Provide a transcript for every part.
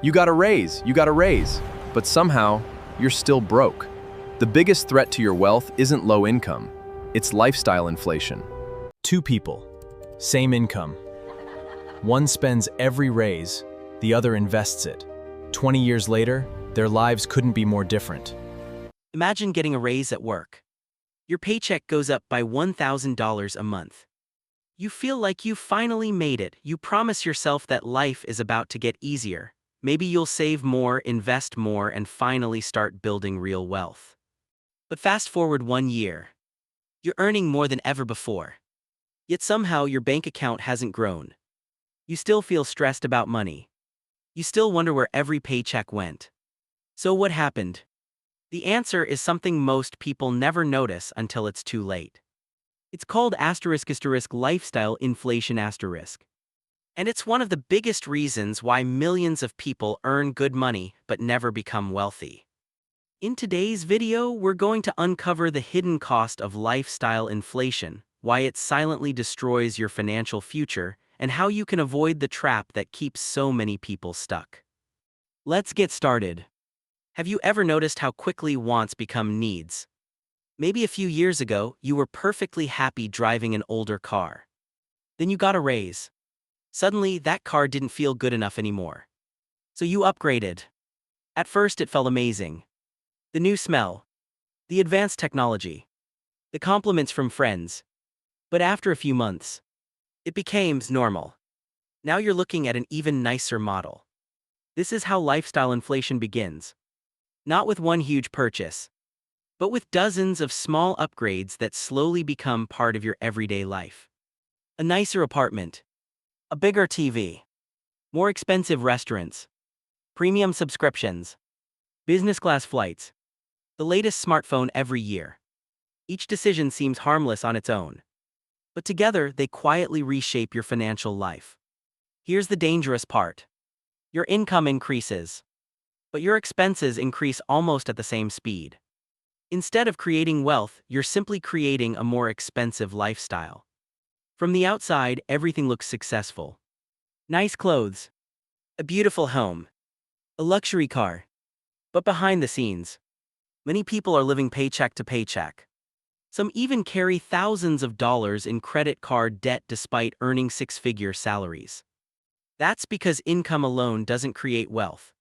You got a raise, but somehow you're still broke. The biggest threat to your wealth isn't low income, it's lifestyle inflation. Two people, same income. One spends every raise, the other invests it. 20 years later, their lives couldn't be more different. Imagine getting a raise at work. Your paycheck goes up by $1,000 a month. You feel like you finally made it. You promise yourself that life is about to get easier. Maybe you'll save more, invest more, and finally start building real wealth. But fast forward 1 year. You're earning more than ever before. Yet somehow your bank account hasn't grown. You still feel stressed about money. You still wonder where every paycheck went. So what happened? The answer is something most people never notice until it's too late. It's called lifestyle inflation asterisk. And it's one of the biggest reasons why millions of people earn good money but never become wealthy. In today's video, we're going to uncover the hidden cost of lifestyle inflation, why it silently destroys your financial future, and how you can avoid the trap that keeps so many people stuck. Let's get started. Have you ever noticed how quickly wants become needs? Maybe a few years ago, you were perfectly happy driving an older car. Then you got a raise. Suddenly, that car didn't feel good enough anymore. So you upgraded. At first, it felt amazing. The new smell, the advanced technology, the compliments from friends. But after a few months, it became normal. Now you're looking at an even nicer model. This is how lifestyle inflation begins. Not with one huge purchase, but with dozens of small upgrades that slowly become part of your everyday life. A nicer apartment, a bigger TV, more expensive restaurants, premium subscriptions, business class flights, the latest smartphone every year. Each decision seems harmless on its own, but together they quietly reshape your financial life. Here's the dangerous part. Your income increases, but your expenses increase almost at the same speed. Instead of creating wealth, you're simply creating a more expensive lifestyle. From the outside, everything looks successful. Nice clothes, a beautiful home, a luxury car. But behind the scenes, many people are living paycheck to paycheck. Some even carry thousands of dollars in credit card debt despite earning six-figure salaries. That's because income alone doesn't create wealth.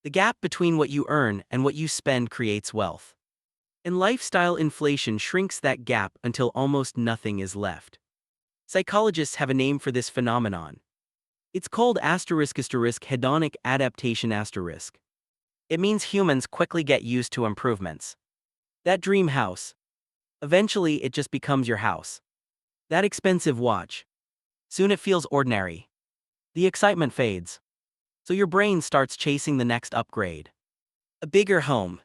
The gap between what you earn and what you spend creates wealth. And lifestyle inflation shrinks that gap until almost nothing is left. Psychologists have a name for this phenomenon. It's called hedonic adaptation asterisk. It means humans quickly get used to improvements. That dream house. Eventually it just becomes your house. That expensive watch. Soon it feels ordinary. The excitement fades. So your brain starts chasing the next upgrade. A bigger home.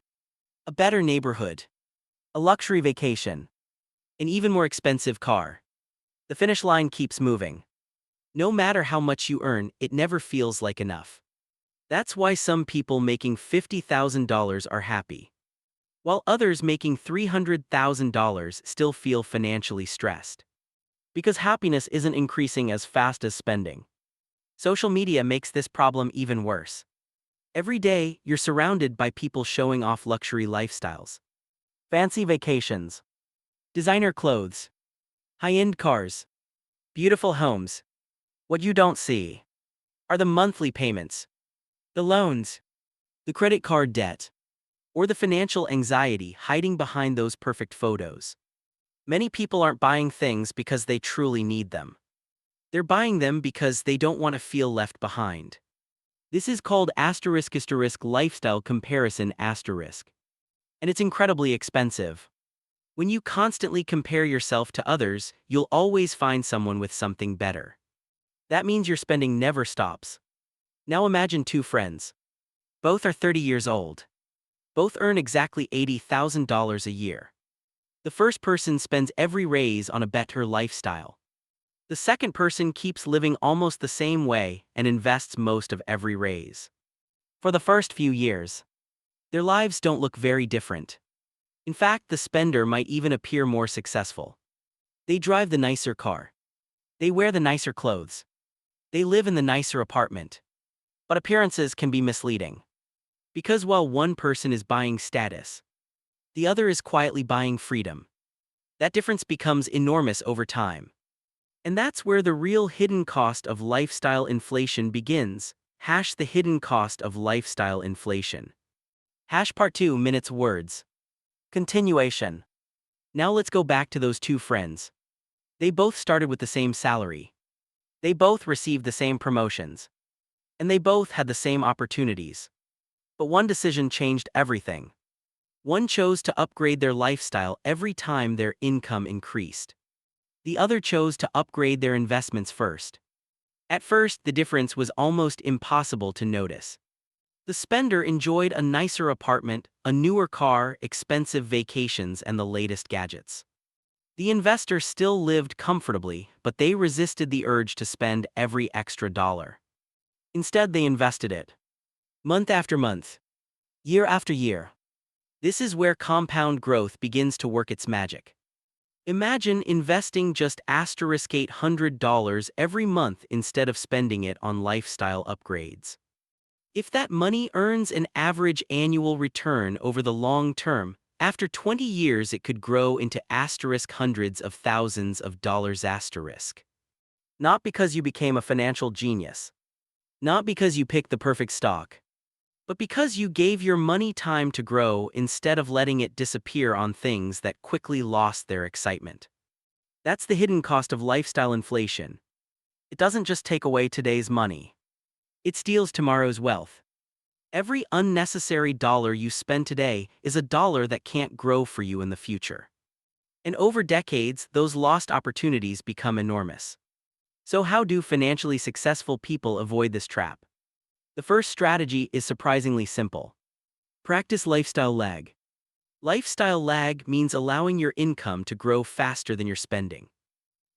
A better neighborhood. A luxury vacation. An even more expensive car. The finish line keeps moving. No matter how much you earn, it never feels like enough. That's why some people making $50,000 are happy, while others making $300,000 still feel financially stressed. Because happiness isn't increasing as fast as spending. Social media makes this problem even worse. Every day, you're surrounded by people showing off luxury lifestyles. Fancy vacations, designer clothes, high-end cars, beautiful homes. What you don't see are the monthly payments, the loans, the credit card debt, or the financial anxiety hiding behind those perfect photos. Many people aren't buying things because they truly need them. They're buying them because they don't want to feel left behind. This is called lifestyle comparison asterisk. And it's incredibly expensive. When you constantly compare yourself to others, you'll always find someone with something better. That means your spending never stops. Now imagine two friends. Both are 30 years old. Both earn exactly $80,000 a year. The first person spends every raise on a better lifestyle. The second person keeps living almost the same way and invests most of every raise. For the first few years, their lives don't look very different. In fact, the spender might even appear more successful. They drive the nicer car. They wear the nicer clothes. They live in the nicer apartment. But appearances can be misleading. Because while one person is buying status, the other is quietly buying freedom. That difference becomes enormous over time. And that's where the real hidden cost of lifestyle inflation begins. Hash the hidden cost of lifestyle inflation. Hash part 2 minutes words. Continuation. Now let's go back to those two friends. They both started with the same salary. They both received the same promotions. And they both had the same opportunities. But one decision changed everything. One chose to upgrade their lifestyle every time their income increased. The other chose to upgrade their investments first. At first, the difference was almost impossible to notice. The spender enjoyed a nicer apartment, a newer car, expensive vacations, and the latest gadgets. The investor still lived comfortably, but they resisted the urge to spend every extra dollar. Instead, they invested it. Month after month. Year after year. This is where compound growth begins to work its magic. Imagine investing just $800 every month instead of spending it on lifestyle upgrades. If that money earns an average annual return over the long term, after 20 years it could grow into hundreds of thousands of dollars. Not because you became a financial genius. Not because you picked the perfect stock. But because you gave your money time to grow instead of letting it disappear on things that quickly lost their excitement. That's the hidden cost of lifestyle inflation. It doesn't just take away today's money. It steals tomorrow's wealth. Every unnecessary dollar you spend today is a dollar that can't grow for you in the future. And over decades, those lost opportunities become enormous. So how do financially successful people avoid this trap? The first strategy is surprisingly simple. Practice lifestyle lag. Lifestyle lag means allowing your income to grow faster than your spending.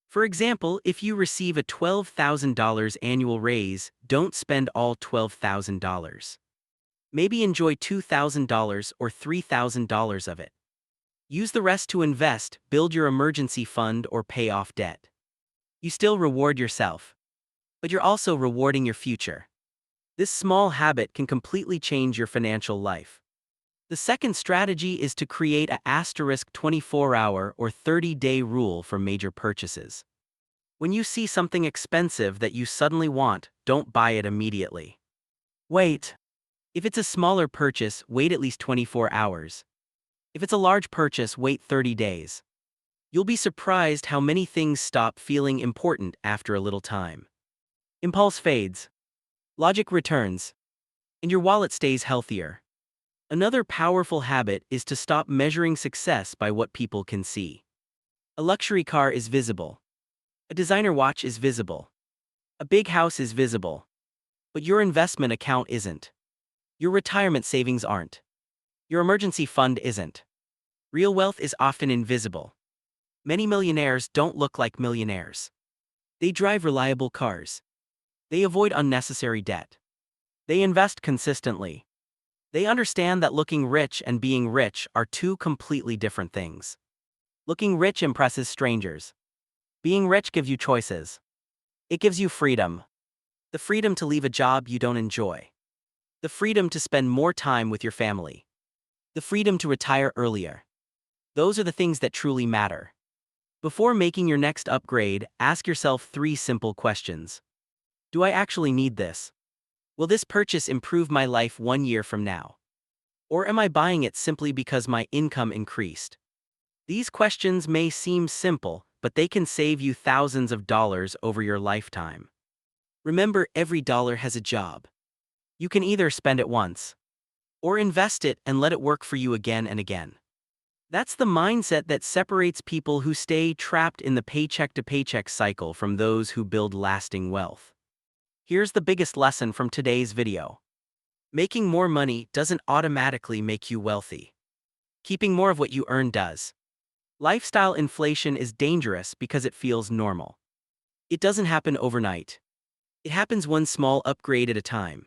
For example, if you receive a $12,000 annual raise, don't spend all $12,000. Maybe enjoy $2,000 or $3,000 of it. Use the rest to invest, build your emergency fund, or pay off debt. You still reward yourself. But you're also rewarding your future. This small habit can completely change your financial life. The second strategy is to create a 24-hour or 30-day rule for major purchases. When you see something expensive that you suddenly want, don't buy it immediately. Wait. If it's a smaller purchase, wait at least 24 hours. If it's a large purchase, wait 30 days. You'll be surprised how many things stop feeling important after a little time. Impulse fades. Logic returns. And your wallet stays healthier. Another powerful habit is to stop measuring success by what people can see. A luxury car is visible. A designer watch is visible. A big house is visible. But your investment account isn't. Your retirement savings aren't. Your emergency fund isn't. Real wealth is often invisible. Many millionaires don't look like millionaires. They drive reliable cars. They avoid unnecessary debt. They invest consistently. They understand that looking rich and being rich are two completely different things. Looking rich impresses strangers. Being rich gives you choices. It gives you freedom. The freedom to leave a job you don't enjoy. The freedom to spend more time with your family. The freedom to retire earlier. Those are the things that truly matter. Before making your next upgrade, ask yourself 3 simple questions. Do I actually need this? Will this purchase improve my life 1 year from now? Or am I buying it simply because my income increased? These questions may seem simple, but they can save you thousands of dollars over your lifetime. Remember, every dollar has a job. You can either spend it once, or invest it and let it work for you again and again. That's the mindset that separates people who stay trapped in the paycheck-to-paycheck cycle from those who build lasting wealth. Here's the biggest lesson from today's video. Making more money doesn't automatically make you wealthy. Keeping more of what you earn does. Lifestyle inflation is dangerous because it feels normal. It doesn't happen overnight. It happens one small upgrade at a time.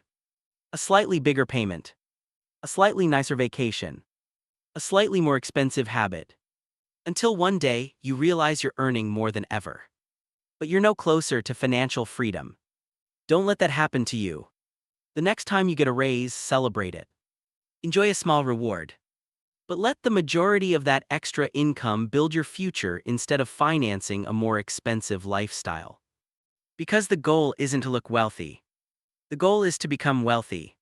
A slightly bigger payment. A slightly nicer vacation. A slightly more expensive habit. Until one day, you realize you're earning more than ever. But you're no closer to financial freedom. Don't let that happen to you. The next time you get a raise, celebrate it. Enjoy a small reward. But let the majority of that extra income build your future instead of financing a more expensive lifestyle. Because the goal isn't to look wealthy. The goal is to become wealthy.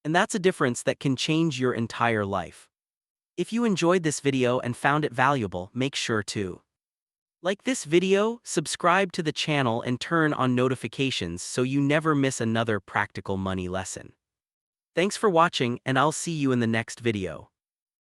And that's a difference that can change your entire life. If you enjoyed this video and found it valuable, make sure to like this video, subscribe to the channel, and turn on notifications so you never miss another practical money lesson. Thanks for watching, and I'll see you in the next video.